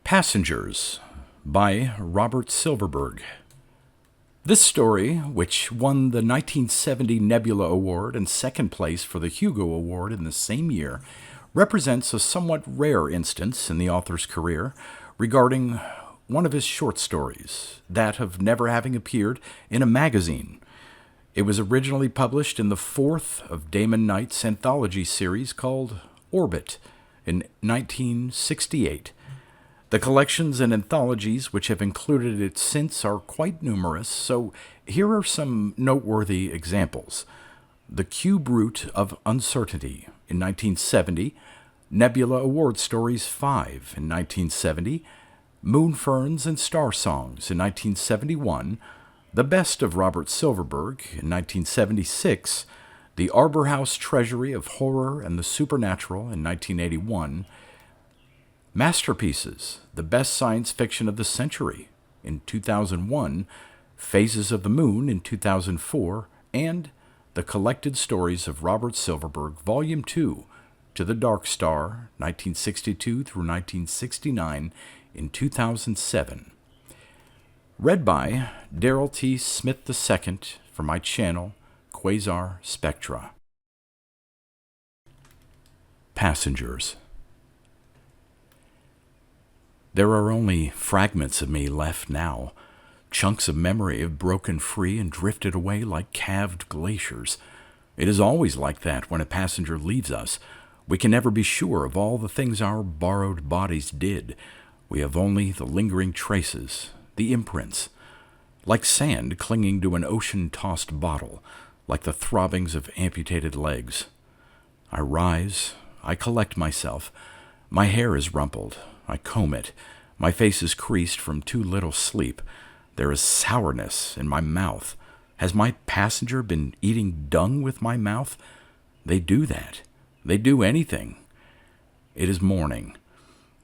Passengers by Robert Silverberg. This story, which won the 1970 Nebula Award and second place for the Hugo Award in the same year, represents a somewhat rare instance in the author's career regarding one of his short stories, that of never having appeared in a magazine. It was originally published in the fourth of Damon Knight's anthology series called Orbit in 1968. The collections and anthologies which have included it since are quite numerous, so here are some noteworthy examples. The Cube Root of Uncertainty in 1970, Nebula Award Stories 5 in 1970, Moonferns and Starsongs in 1971, The Best of Robert Silverberg in 1976, The Arbor House Treasury of Horror and the Supernatural in 1981, Masterpieces, the best science fiction of the century in 2001, Phases of the Moon in 2004, and The Collected Stories of Robert Silverberg, Volume 2, To the Dark Star, 1962 through 1969, in 2007. Read by Darrell T. Smith II for my channel, Quasar Spectra. Passengers. There are only fragments of me left now. Chunks of memory have broken free and drifted away like calved glaciers. It is always like that when a passenger leaves us. We can never be sure of all the things our borrowed bodies did. We have only the lingering traces, the imprints, like sand clinging to an ocean-tossed bottle, like the throbbings of amputated legs. I rise, I collect myself. My hair is rumpled. I comb it. My face is creased from too little sleep. There is sourness in my mouth. Has my passenger been eating dung with my mouth? They do that. They do anything. It is morning.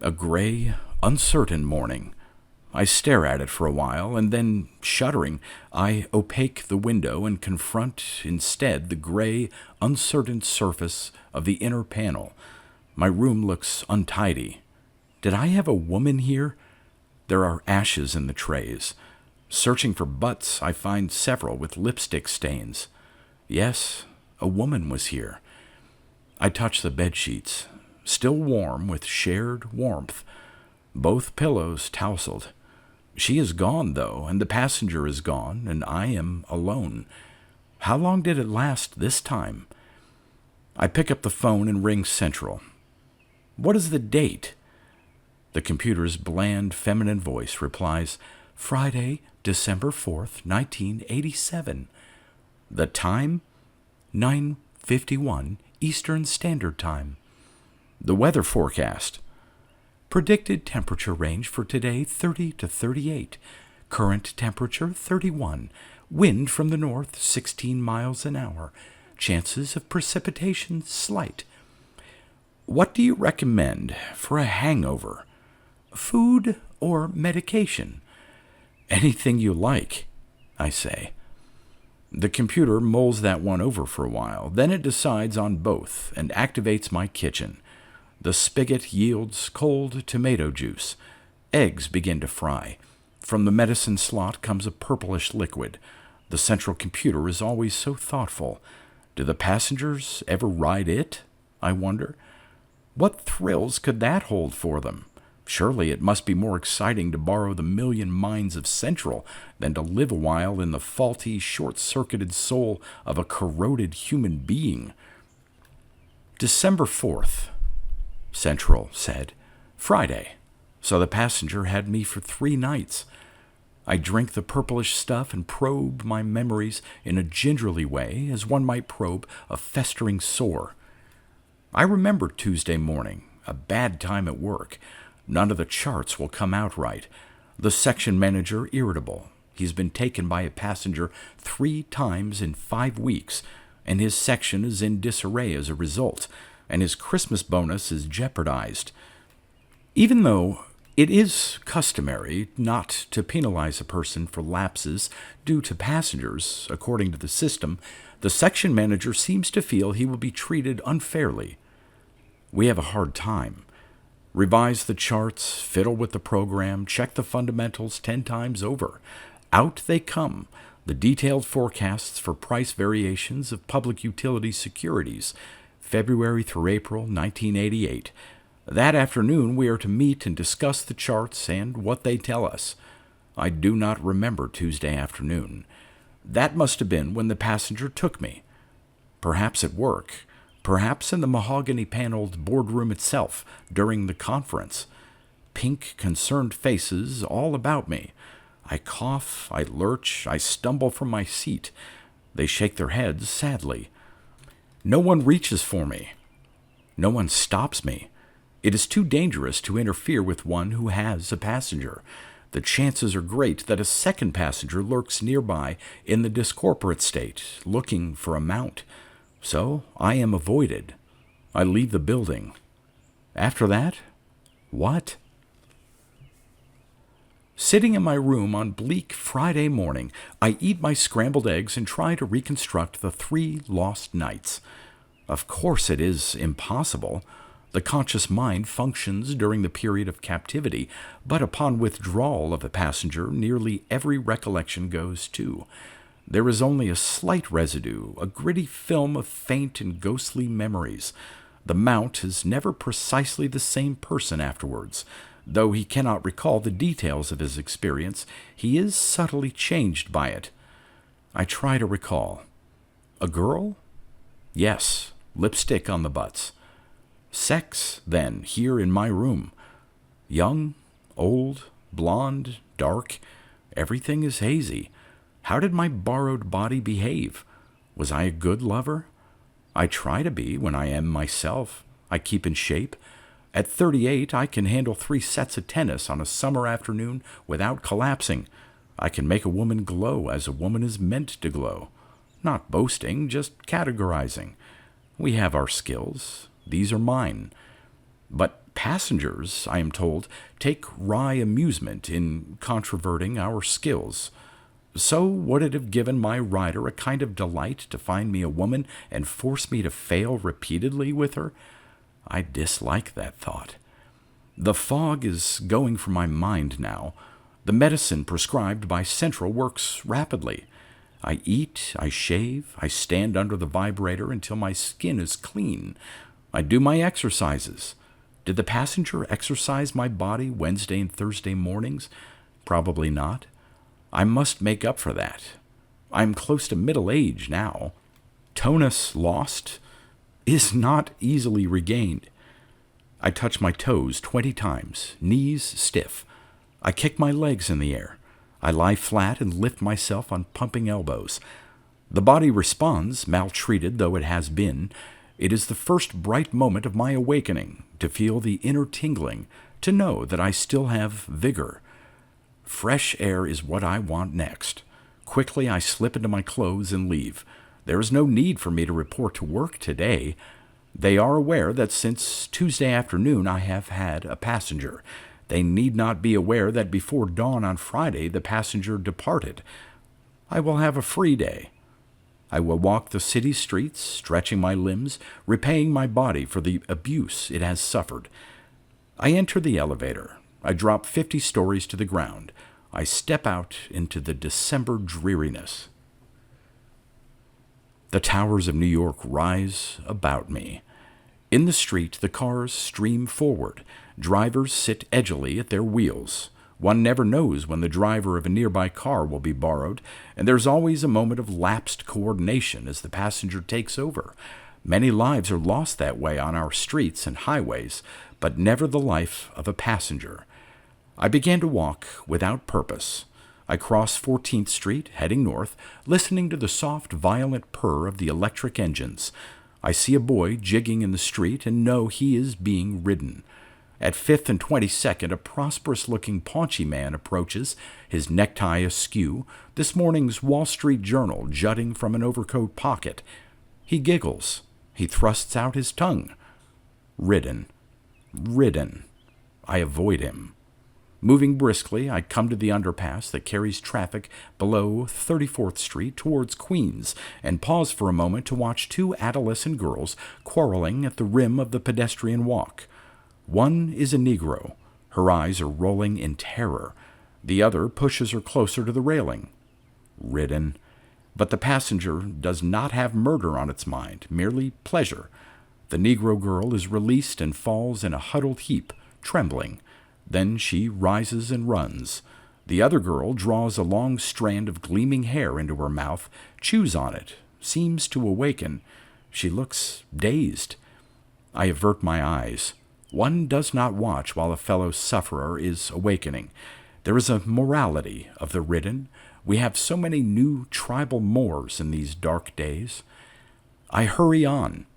A gray, uncertain morning. I stare at it for a while, and then, shuddering, I opaque the window and confront instead the gray, uncertain surface of the inner panel. My room looks untidy. Did I have a woman here? There are ashes in the trays. Searching for butts, I find several with lipstick stains. Yes, a woman was here. I touch the bedsheets, still warm with shared warmth. Both pillows tousled. She is gone, though, and the passenger is gone, and I am alone. How long did it last this time? I pick up the phone and ring Central. What is the date? The computer's bland, feminine voice replies, Friday, December 4th, 1987. The time? 9:51 Eastern Standard Time. The weather forecast. Predicted temperature range for today, 30 to 38. Current temperature, 31. Wind from the north, 16 miles an hour. Chances of precipitation, slight. What do you recommend for a hangover? Food or medication? Anything you like, I say. The computer mulls that one over for a while. Then it decides on both and activates my kitchen. The spigot yields cold tomato juice. Eggs begin to fry. From the medicine slot comes a purplish liquid. The central computer is always so thoughtful. Do the passengers ever ride it? I wonder. What thrills could that hold for them? Surely it must be more exciting to borrow the million minds of Central than to live a while in the faulty, short-circuited soul of a corroded human being. December 4th, Central said. Friday. So the passenger had me for 3 nights. I drink the purplish stuff and probe my memories in a gingerly way, as one might probe a festering sore. I remember Tuesday morning, a bad time at work. None of the charts will come out right. The section manager irritable. He's been taken by a passenger 3 times in 5 weeks, and his section is in disarray as a result, and his Christmas bonus is jeopardized. Even though it is customary not to penalize a person for lapses due to passengers, according to the system, the section manager seems to feel he will be treated unfairly. We have a hard time. Revise the charts, fiddle with the program, check the fundamentals 10 times over. Out they come, the detailed forecasts for price variations of public utility securities, February through April 1988. That afternoon we are to meet and discuss the charts and what they tell us. I do not remember Tuesday afternoon. That must have been when the passenger took me. Perhaps at work, perhaps in the mahogany-paneled boardroom itself during the conference. Pink, concerned faces all about me. I cough, I lurch, I stumble from my seat. They shake their heads sadly. No one reaches for me. No one stops me. It is too dangerous to interfere with one who has a passenger. The chances are great that a second passenger lurks nearby in the discorporate state, looking for a mount. So I am avoided. I leave the building. After that, what? Sitting in my room on bleak Friday morning, I eat my scrambled eggs and try to reconstruct the 3 lost nights. Of course it is impossible. The conscious mind functions during the period of captivity, but upon withdrawal of a passenger, nearly every recollection goes too. There is only a slight residue, a gritty film of faint and ghostly memories. The mount is never precisely the same person afterwards. Though he cannot recall the details of his experience, he is subtly changed by it. I try to recall. A girl? Yes, lipstick on the butts. Sex, then, here in my room. Young, old, blonde, dark, everything is hazy. How did my borrowed body behave? Was I a good lover? I try to be when I am myself. I keep in shape. At 38, I can handle 3 sets of tennis on a summer afternoon without collapsing. I can make a woman glow as a woman is meant to glow. Not boasting, just categorizing. We have our skills. These are mine. But passengers, I am told, take wry amusement in controverting our skills. So would it have given my rider a kind of delight to find me a woman and force me to fail repeatedly with her? I dislike that thought. The fog is going from my mind now. The medicine prescribed by Central works rapidly. I eat, I shave, I stand under the vibrator until my skin is clean. I do my exercises. Did the passenger exercise my body Wednesday and Thursday mornings? Probably not. I must make up for that. I am close to middle age now. Tonus lost is not easily regained. I touch my toes 20 times, knees stiff. I kick my legs in the air. I lie flat and lift myself on pumping elbows. The body responds, maltreated though it has been. It is the first bright moment of my awakening, to feel the inner tingling, to know that I still have vigor. Fresh air is what I want next. Quickly I slip into my clothes and leave. There is no need for me to report to work today. They are aware that since Tuesday afternoon I have had a passenger. They need not be aware that before dawn on Friday the passenger departed. I will have a free day. I will walk the city streets, stretching my limbs, repaying my body for the abuse it has suffered. I enter the elevator. I drop 50 stories to the ground. I step out into the December dreariness. The towers of New York rise about me. In the street, the cars stream forward. Drivers sit edgily at their wheels. One never knows when the driver of a nearby car will be borrowed, and there's always a moment of lapsed coordination as the passenger takes over. Many lives are lost that way on our streets and highways, but never the life of a passenger. I began to walk without purpose. I cross 14th Street, heading north, listening to the soft, violent purr of the electric engines. I see a boy jigging in the street and know he is being ridden. At 5th and 22nd, a prosperous-looking paunchy man approaches, his necktie askew, this morning's Wall Street Journal jutting from an overcoat pocket. He giggles. He thrusts out his tongue. Ridden. Ridden. I avoid him. Moving briskly, I come to the underpass that carries traffic below 34th Street towards Queens and pause for a moment to watch 2 adolescent girls quarreling at the rim of the pedestrian walk. One is a Negro. Her eyes are rolling in terror. The other pushes her closer to the railing. Ridden. But the passenger does not have murder on its mind, merely pleasure. The Negro girl is released and falls in a huddled heap, trembling. Then she rises and runs. The other girl draws a long strand of gleaming hair into her mouth, chews on it, seems to awaken. She looks dazed. I avert my eyes. One does not watch while a fellow sufferer is awakening. There is a morality of the ridden. We have so many new tribal mores in these dark days. I hurry on.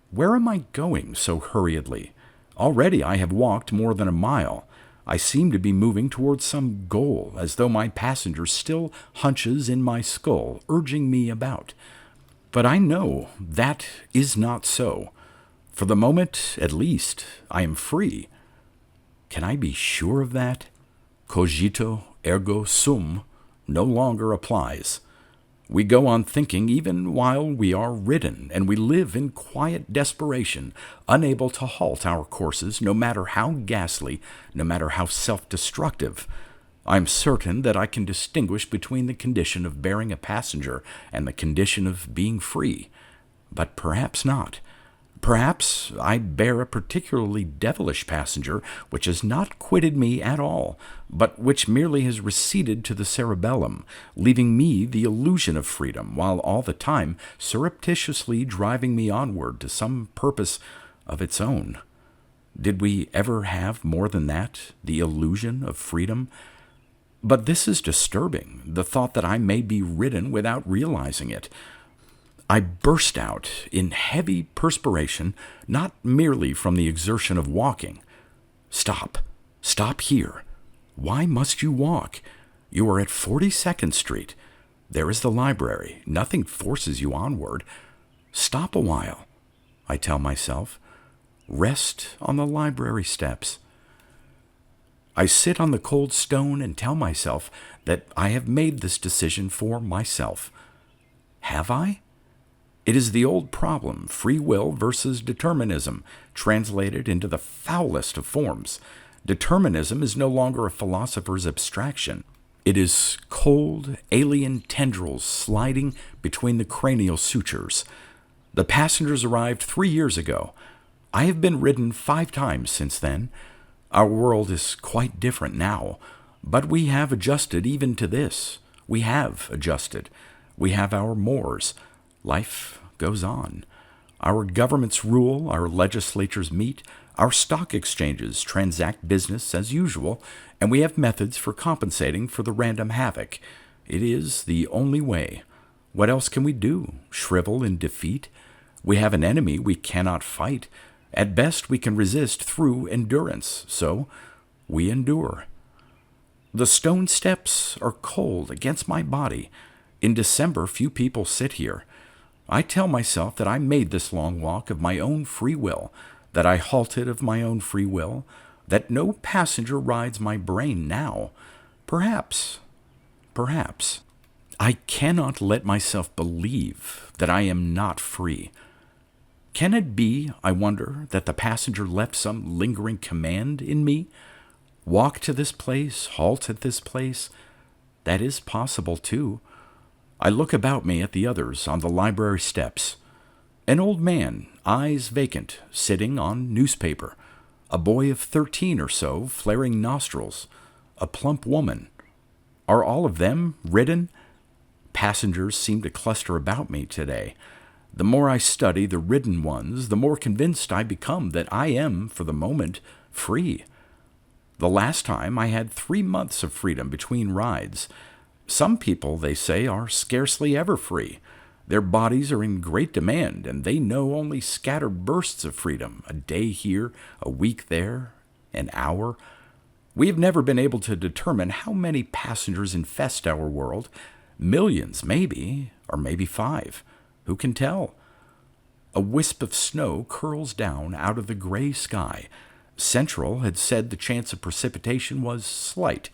Where am I going so hurriedly? Already I have walked more than a mile. I seem to be moving towards some goal, as though my passenger still hunches in my skull, urging me about. But I know that is not so. For the moment, at least, I am free. Can I be sure of that? Cogito ergo sum no longer applies. We go on thinking even while we are ridden, and we live in quiet desperation, unable to halt our courses, no matter how ghastly, no matter how self-destructive. I am certain that I can distinguish between the condition of bearing a passenger and the condition of being free. But perhaps not. Perhaps I bear a particularly devilish passenger which has not quitted me at all, but which merely has receded to the cerebellum, leaving me the illusion of freedom, while all the time surreptitiously driving me onward to some purpose of its own. Did we ever have more than that, the illusion of freedom? But this is disturbing, the thought that I may be ridden without realizing it. I burst out in heavy perspiration, not merely from the exertion of walking. Stop. Stop here. Why must you walk? You are at 42nd Street. There is the library. Nothing forces you onward. Stop a while, I tell myself. Rest on the library steps. I sit on the cold stone and tell myself that I have made this decision for myself. Have I? It is the old problem, free will versus determinism, translated into the foulest of forms. Determinism is no longer a philosopher's abstraction. It is cold, alien tendrils sliding between the cranial sutures. The passengers arrived 3 years ago. I have been ridden 5 times since then. Our world is quite different now, but we have adjusted even to this. We have adjusted. We have our mores. Life goes on. Our governments rule, our legislatures meet, our stock exchanges transact business as usual, and we have methods for compensating for the random havoc. It is the only way. What else can we do? Shrivel in defeat? We have an enemy we cannot fight. At best, we can resist through endurance, so we endure. The stone steps are cold against my body. In December, few people sit here. I tell myself that I made this long walk of my own free will, that I halted of my own free will, that no passenger rides my brain now. Perhaps. I cannot let myself believe that I am not free. Can it be, I wonder, that the passenger left some lingering command in me? Walk to this place, halt at this place. That is possible, too. I look about me at the others on the library steps. An old man, eyes vacant, sitting on newspaper. A boy of 13 or so, flaring nostrils. A plump woman. Are all of them ridden? Passengers seem to cluster about me today. The more I study the ridden ones, the more convinced I become that I am, for the moment, free. The last time I had 3 months of freedom between rides. Some people, they say, are scarcely ever free. Their bodies are in great demand, and they know only scattered bursts of freedom, a day here, a week there, an hour. We have never been able to determine how many passengers infest our world. Millions, maybe, or maybe 5. Who can tell? A wisp of snow curls down out of the gray sky. Central had said the chance of precipitation was slight.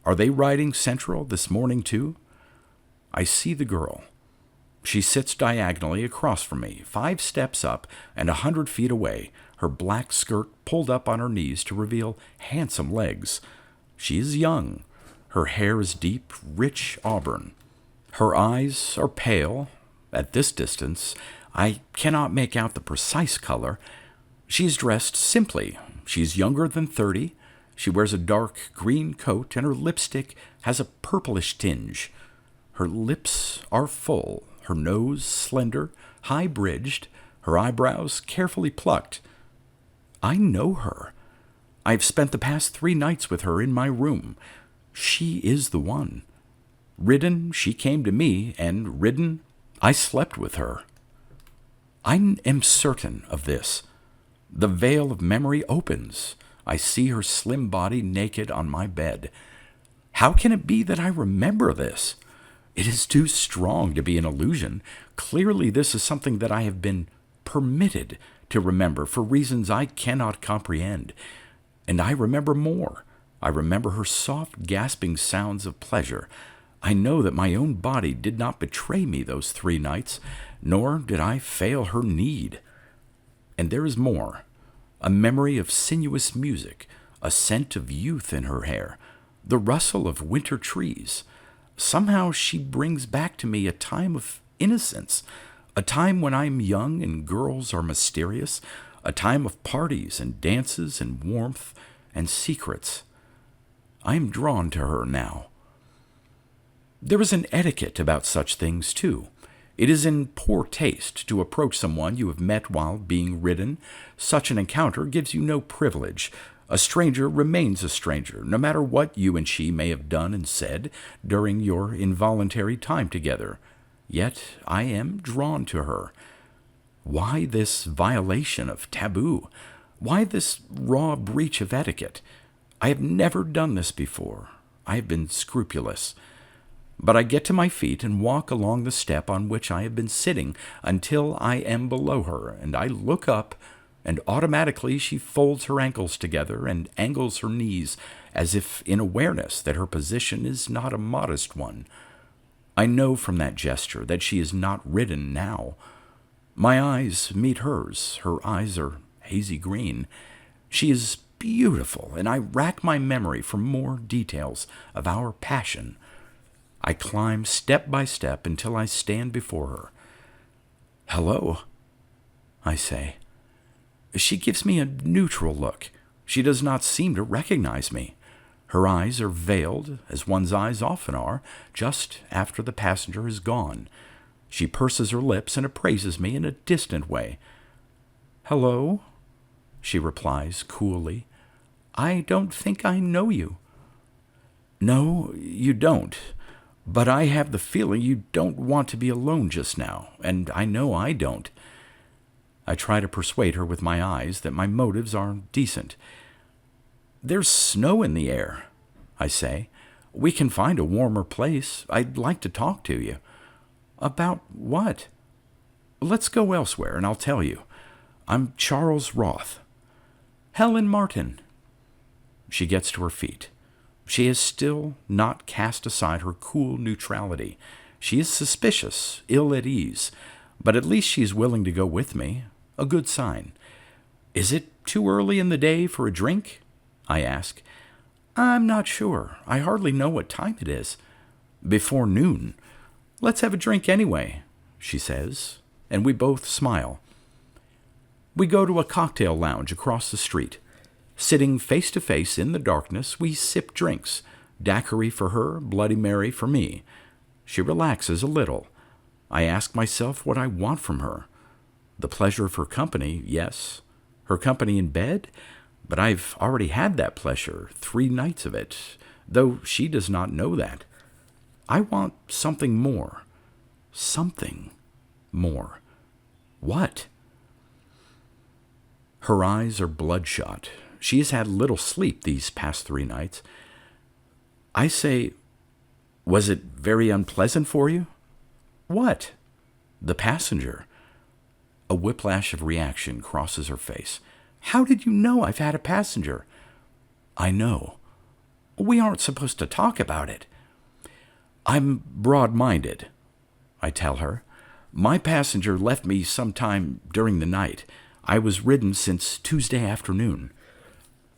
Are they riding Central this morning, too? I see the girl. She sits diagonally across from me, 5 steps up and 100 feet away, her black skirt pulled up on her knees to reveal handsome legs. She is young. Her hair is deep, rich auburn. Her eyes are pale. At this distance, I cannot make out the precise color. She is dressed simply. She is younger than 30. She wears a dark green coat, and her lipstick has a purplish tinge. Her lips are full, her nose slender, high-bridged, her eyebrows carefully plucked. I know her. I have spent the past 3 nights with her in my room. She is the one. Ridden, she came to me, and ridden, I slept with her. I am certain of this. The veil of memory opens. I see her slim body naked on my bed. How can it be that I remember this? It is too strong to be an illusion. Clearly this is something that I have been permitted to remember for reasons I cannot comprehend. And I remember more. I remember her soft, gasping sounds of pleasure. I know that my own body did not betray me those 3 nights, nor did I fail her need. And there is more. A memory of sinuous music, a scent of youth in her hair, the rustle of winter trees. Somehow she brings back to me a time of innocence, a time when I am young and girls are mysterious, a time of parties and dances and warmth and secrets. I am drawn to her now. There is an etiquette about such things, too. It is in poor taste to approach someone you have met while being ridden. Such an encounter gives you no privilege. A stranger remains a stranger, no matter what you and she may have done and said during your involuntary time together. Yet I am drawn to her. Why this violation of taboo? Why this raw breach of etiquette? I have never done this before. I have been scrupulous. But I get to my feet and walk along the step on which I have been sitting until I am below her, and I look up, and automatically she folds her ankles together and angles her knees as if in awareness that her position is not a modest one. I know from that gesture that she is not ridden now. My eyes meet hers. Her eyes are hazy green. She is beautiful, and I rack my memory for more details of our passion. I climb step by step until I stand before her. "Hello," I say. She gives me a neutral look. She does not seem to recognize me. Her eyes are veiled, as one's eyes often are, just after the passenger is gone. She purses her lips and appraises me in a distant way. "Hello," she replies coolly. "I don't think I know you." "No, you don't. But I have the feeling you don't want to be alone just now, and I know I don't." I try to persuade her with my eyes that my motives are decent. "There's snow in the air," I say. "We can find a warmer place. I'd like to talk to you." "About what?" "Let's go elsewhere, and I'll tell you. I'm Charles Roth." "Helen Martin." She gets to her feet. She has still not cast aside her cool neutrality. She is suspicious, ill at ease, but at least she is willing to go with me. A good sign. "Is it too early in the day for a drink?" I ask. "I'm not sure. I hardly know what time it is." "Before noon. Let's have a drink anyway," she says, and we both smile. We go to a cocktail lounge across the street. Sitting face to face in the darkness, we sip drinks, daiquiri for her, Bloody Mary for me. She relaxes a little. I ask myself what I want from her. The pleasure of her company, yes. Her company in bed? But I've already had that pleasure, 3 nights of it, though she does not know that. I want something more. Something more. What? Her eyes are bloodshot. She has had little sleep these past 3 nights. I say, "Was it very unpleasant for you?" "What?" "The passenger." A whiplash of reaction crosses her face. "How did you know I've had a passenger?" "I know." "We aren't supposed to talk about it." "I'm broad-minded," I tell her. "My passenger left me some time during the night. I was ridden since Tuesday afternoon.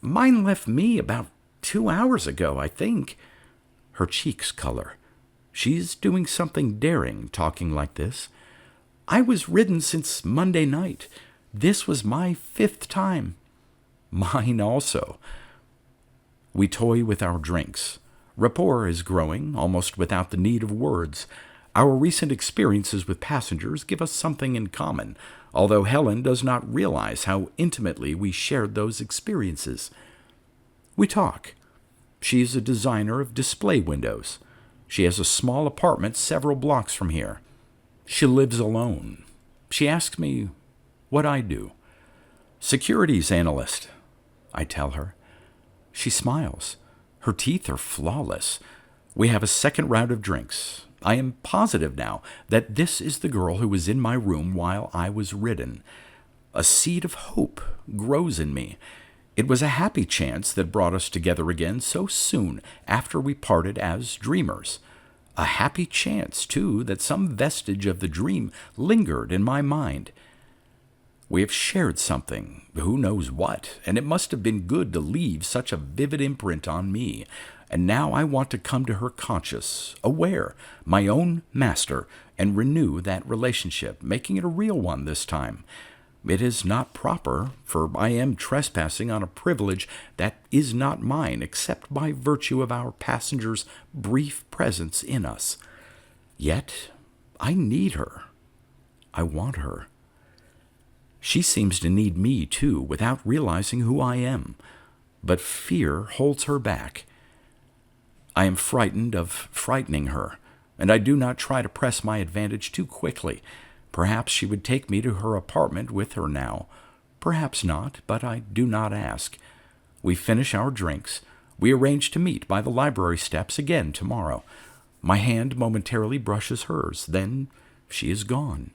Mine left me about 2 hours ago, I think. Her cheeks color. She's doing something daring, talking like this. I was ridden since Monday night. This was my 5th time. Mine also. We toy with our drinks. Rapport is growing, almost without the need of words. Our recent experiences with passengers give us something in common, although Helen does not realize how intimately we shared those experiences. We talk. She is a designer of display windows. She has a small apartment several blocks from here. She lives alone. She asks me what I do. Securities analyst, I tell her. She smiles. Her teeth are flawless. We have a second round of drinks. I am positive now that this is the girl who was in my room while I was ridden. A seed of hope grows in me. It was a happy chance that brought us together again so soon after we parted as dreamers. A happy chance, too, that some vestige of the dream lingered in my mind. We have shared something, who knows what, and it must have been good to leave such a vivid imprint on me. And now I want to come to her conscious, aware, my own master, and renew that relationship, making it a real one this time. It is not proper, for I am trespassing on a privilege that is not mine except by virtue of our passenger's brief presence in us. Yet I need her. I want her. She seems to need me, too, without realizing who I am. But fear holds her back. I am frightened of frightening her, and I do not try to press my advantage too quickly. Perhaps she would take me to her apartment with her now. Perhaps not, but I do not ask. We finish our drinks. We arrange to meet by the library steps again tomorrow. My hand momentarily brushes hers. Then she is gone.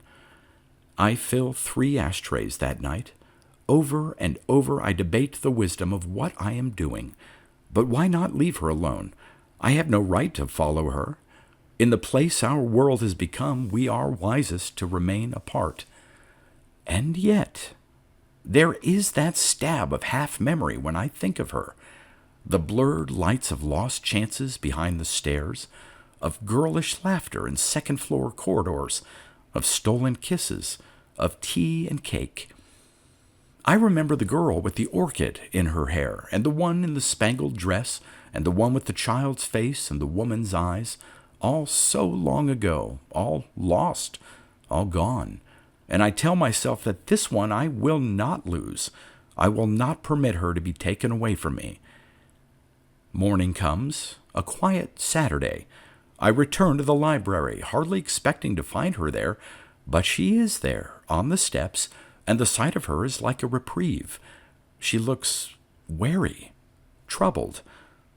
I fill 3 ashtrays that night. Over and over I debate the wisdom of what I am doing. But why not leave her alone? I have no right to follow her. In the place our world has become, we are wisest to remain apart. And yet, there is that stab of half-memory when I think of her. The blurred lights of lost chances behind the stairs, of girlish laughter in second-floor corridors, of stolen kisses, of tea and cake. I remember the girl with the orchid in her hair, and the one in the spangled dress, and the one with the child's face and the woman's eyes, all so long ago, all lost, all gone. And I tell myself that this one I will not lose. I will not permit her to be taken away from me. Morning comes, a quiet Saturday. I return to the library, hardly expecting to find her there, but she is there, on the steps, and the sight of her is like a reprieve. She looks wary, troubled.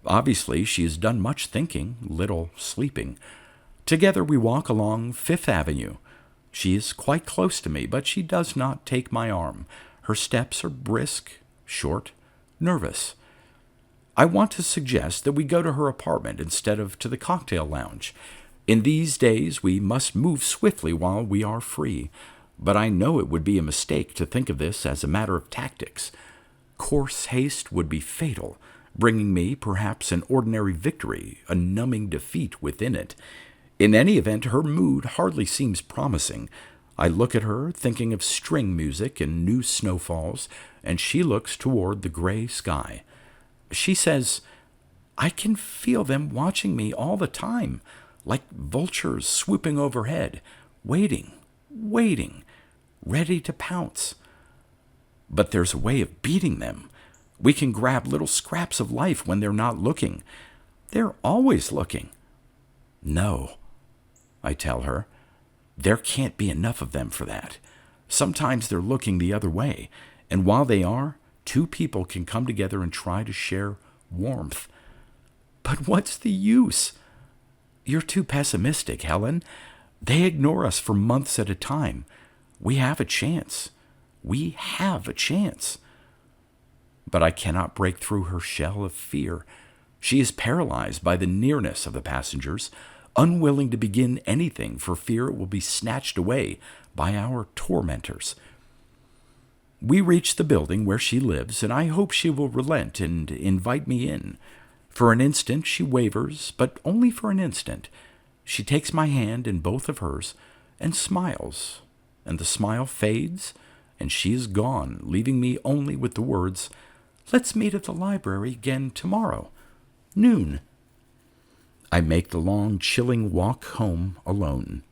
Obviously, she has done much thinking, little sleeping. Together we walk along Fifth Avenue. She is quite close to me, but she does not take my arm. Her steps are brisk, short, nervous. I want to suggest that we go to her apartment instead of to the cocktail lounge. In these days, we must move swiftly while we are free, but I know it would be a mistake to think of this as a matter of tactics. Coarse haste would be fatal, bringing me perhaps an ordinary victory, a numbing defeat within it. In any event, her mood hardly seems promising. I look at her, thinking of string music and new snowfalls, and she looks toward the gray sky. She says, "I can feel them watching me all the time, like vultures swooping overhead, waiting, ready to pounce. But there's a way of beating them. We can grab little scraps of life when they're not looking. They're always looking." "No," I tell her. "There can't be enough of them for that. Sometimes they're looking the other way, and while they are, 2 people can come together and try to share warmth. But what's the use? You're too pessimistic, Helen. They ignore us for months at a time. We have a chance. We have a chance." But I cannot break through her shell of fear. She is paralyzed by the nearness of the passengers, unwilling to begin anything for fear it will be snatched away by our tormentors. We reach the building where she lives, and I hope she will relent and invite me in. For an instant she wavers, but only for an instant. She takes my hand in both of hers and smiles, and the smile fades, and she is gone, leaving me only with the words, "Let's meet at the library again tomorrow, noon." I make the long, chilling walk home alone.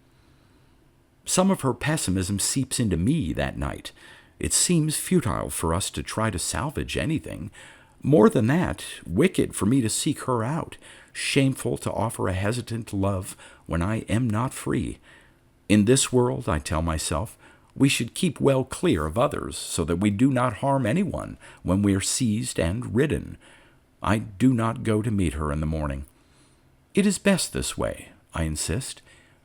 Some of her pessimism seeps into me that night. It seems futile for us to try to salvage anything. More than that, wicked for me to seek her out, shameful to offer a hesitant love when I am not free. In this world, I tell myself, we should keep well clear of others so that we do not harm anyone when we are seized and ridden. I do not go to meet her in the morning. It is best this way, I insist.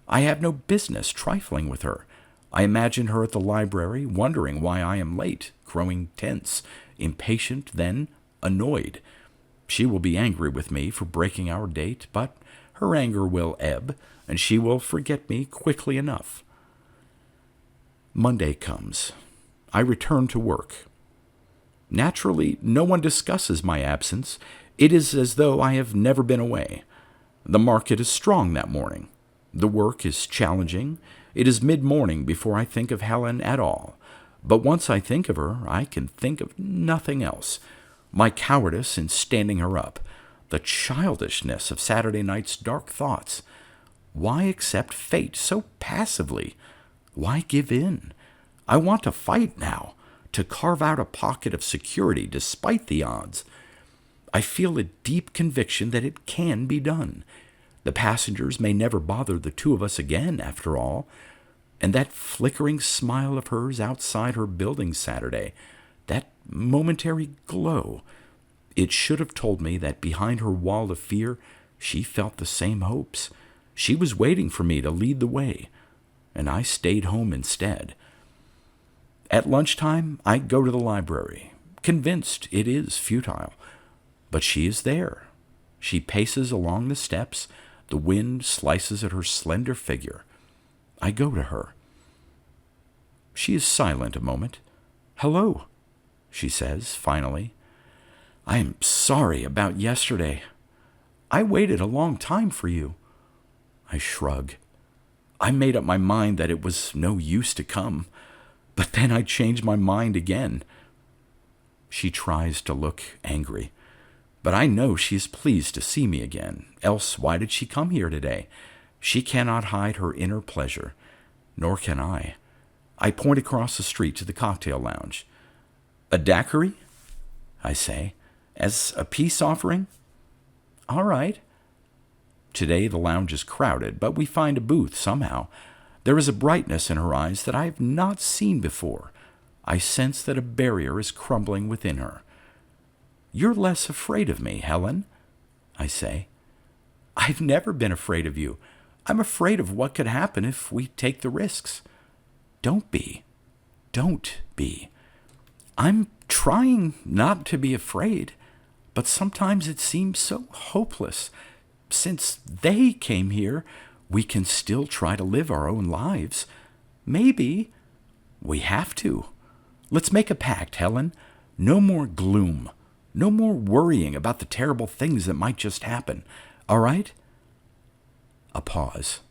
I have no business trifling with her. I imagine her at the library, wondering why I am late, growing tense, impatient, then annoyed. She will be angry with me for breaking our date, but her anger will ebb, and she will forget me quickly enough. Monday comes. I return to work. Naturally, no one discusses my absence. It is as though I have never been away. The market is strong that morning. The work is challenging. It is mid-morning before I think of Helen at all. But once I think of her, I can think of nothing else. My cowardice in standing her up, the childishness of Saturday night's dark thoughts. Why accept fate so passively? Why give in? I want to fight now, to carve out a pocket of security despite the odds. I feel a deep conviction that it can be done. The passengers may never bother the two of us again, after all. And that flickering smile of hers outside her building Saturday, that momentary glow, it should have told me that behind her wall of fear, she felt the same hopes. She was waiting for me to lead the way, and I stayed home instead. At lunchtime, I go to the library, convinced it is futile. But she is there. She paces along the steps. The wind slices at her slender figure. I go to her. She is silent a moment. "Hello," she says, finally. "I am sorry about yesterday. I waited a long time for you." I shrug. I made up my mind that it was no use to come, but then I changed my mind again. She tries to look angry, but I know she is pleased to see me again, else why did she come here today? She cannot hide her inner pleasure, nor can I. I point across the street to the cocktail lounge. "A daiquiri?" I say, "as a peace offering?" "All right." Today the lounge is crowded, but we find a booth somehow. There is a brightness in her eyes that I have not seen before. I sense that a barrier is crumbling within her. "You're less afraid of me, Helen," I say. "I've never been afraid of you. I'm afraid of what could happen if we take the risks." Don't be. Don't be. I'm trying not to be afraid, but sometimes it seems so hopeless. Since they came here, we can still try to live our own lives. Maybe we have to. Let's make a pact, Helen. No more gloom. No more worrying about the terrible things that might just happen. All right? A pause.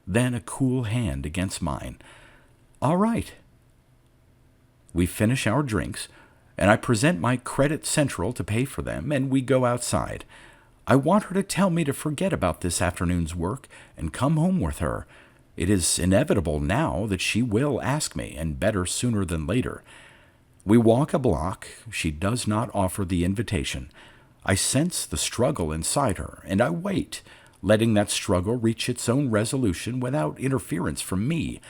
Then a cool hand against mine. All right. We finish our drinks, and I present my credit central to pay for them, and we go outside. I want her to tell me to forget about this afternoon's work and come home with her. It is inevitable now that she will ask me, and better sooner than later. We walk a block. She does not offer the invitation. I sense the struggle inside her, and I wait, letting that struggle reach its own resolution without interference from me.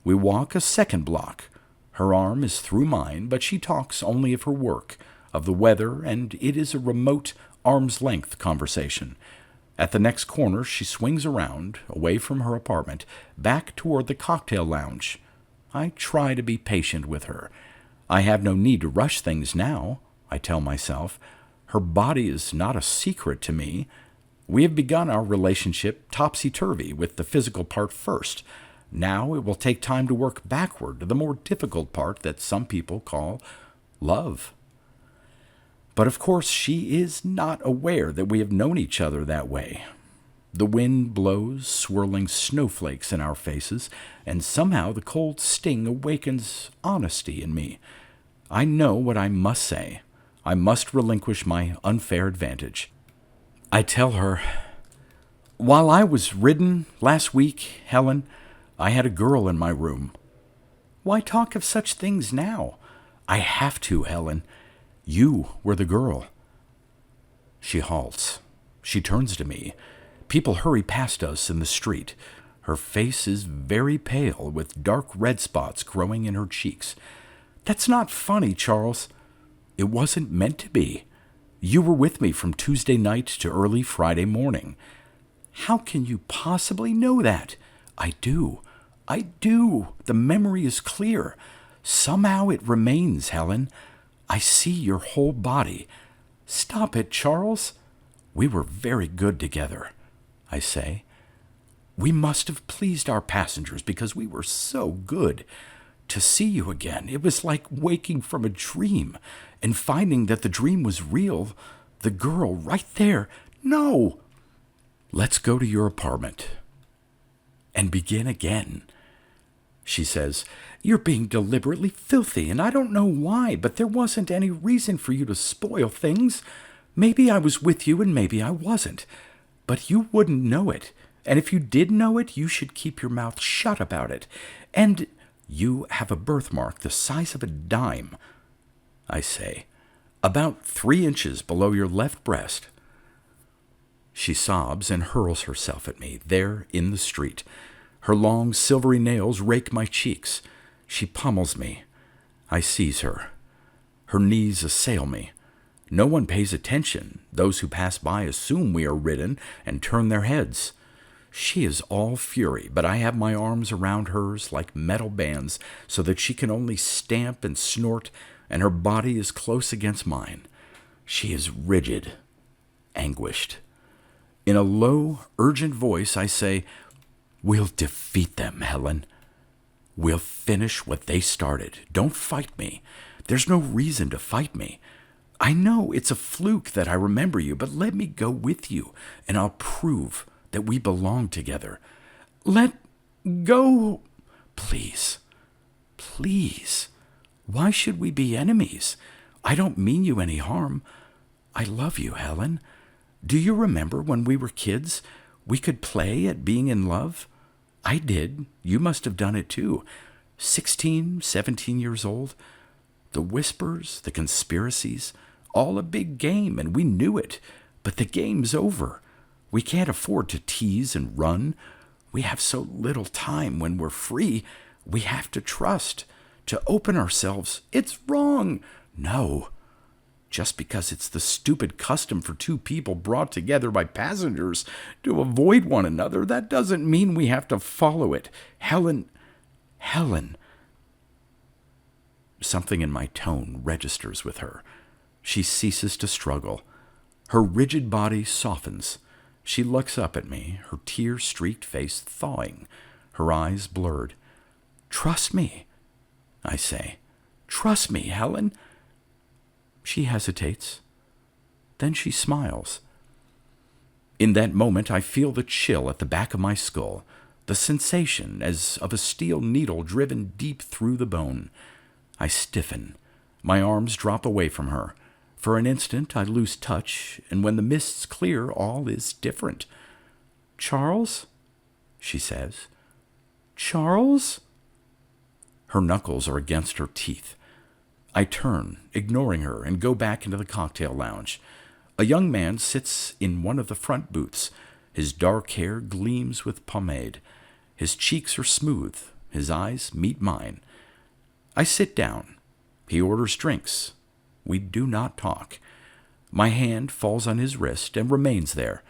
We walk a second block. Her arm is through mine, but she talks only of her work, of the weather, and it is a remote, arm's-length conversation. At the next corner, she swings around, away from her apartment, back toward the cocktail lounge. I try to be patient with her. I have no need to rush things now, I tell myself. Her body is not a secret to me. We have begun our relationship topsy-turvy, with the physical part first. Now it will take time to work backward to the more difficult part that some people call love. But of course, she is not aware that we have known each other that way. The wind blows, swirling snowflakes in our faces, and somehow the cold sting awakens honesty in me. I know what I must say. I must relinquish my unfair advantage. I tell her, "While I was ridden last week, Helen, I had a girl in my room." "Why talk of such things now?" "I have to, Helen. You were the girl." She halts. She turns to me. People hurry past us in the street. Her face is very pale, with dark red spots growing in her cheeks. "That's not funny, Charles." "It wasn't meant to be. You were with me from Tuesday night to early Friday morning." "How can you possibly know that?" "I do. I do. The memory is clear. Somehow it remains, Helen. I see your whole body." "Stop it, Charles." "We were very good together," I say. "We must have pleased our passengers because we were so good. To see you again, it was like waking from a dream and finding that the dream was real. The girl right there. No!" "Let's go to your apartment and begin again." She says, "You're being deliberately filthy, and I don't know why, but there wasn't any reason for you to spoil things. Maybe I was with you and maybe I wasn't, but you wouldn't know it. And if you did know it, you should keep your mouth shut about it. And you have a birthmark the size of a dime," I say, "about 3 inches below your left breast." She sobs and hurls herself at me, there in the street. Her long, silvery nails rake my cheeks. She pummels me. I seize her. Her knees assail me. No one pays attention. Those who pass by assume we are ridden and turn their heads. She is all fury, but I have my arms around hers like metal bands so that she can only stamp and snort, and her body is close against mine. She is rigid, anguished. In a low, urgent voice, I say, "We'll defeat them, Helen. We'll finish what they started. Don't fight me. There's no reason to fight me. I know it's a fluke that I remember you, but let me go with you, and I'll prove that we belong together. Let go. Please. Please. Why should we be enemies? I don't mean you any harm. I love you, Helen. Do you remember when we were kids, we could play at being in love? I did. You must have done it too. 16, 17 years old. The whispers, the conspiracies, all a big game, and we knew it. But the game's over. We can't afford to tease and run. We have so little time when we're free. We have to trust, to open ourselves. It's wrong. No. Just because it's the stupid custom for two people brought together by passengers to avoid one another, that doesn't mean we have to follow it. Helen. Something in my tone registers with her. She ceases to struggle. Her rigid body softens. She looks up at me, her tear-streaked face thawing, her eyes blurred. "Trust me," I say. "Trust me, Helen." She hesitates. Then she smiles. In that moment, I feel the chill at the back of my skull, the sensation as of a steel needle driven deep through the bone. I stiffen. My arms drop away from her. For an instant, I lose touch, and when the mists clear, all is different. "Charles?" she says. "Charles?" Her knuckles are against her teeth. I turn, ignoring her, and go back into the cocktail lounge. A young man sits in one of the front booths. His dark hair gleams with pomade. His cheeks are smooth. His eyes meet mine. I sit down. He orders drinks. We do not talk. My hand falls on his wrist and remains there.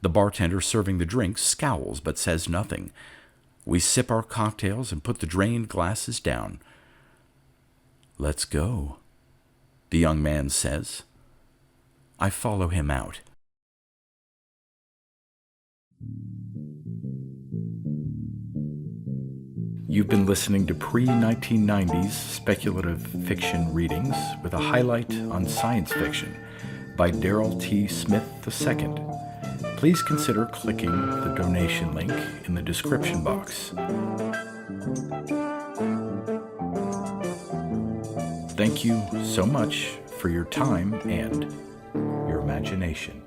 The bartender serving the drinks scowls but says nothing. We sip our cocktails and put the drained glasses down. "Let's go," the young man says. I follow him out. You've been listening to pre-1990s speculative fiction readings with a highlight on science fiction by Darrell T. Smith II. Please consider clicking the donation link in the description box. Thank you so much for your time and your imagination.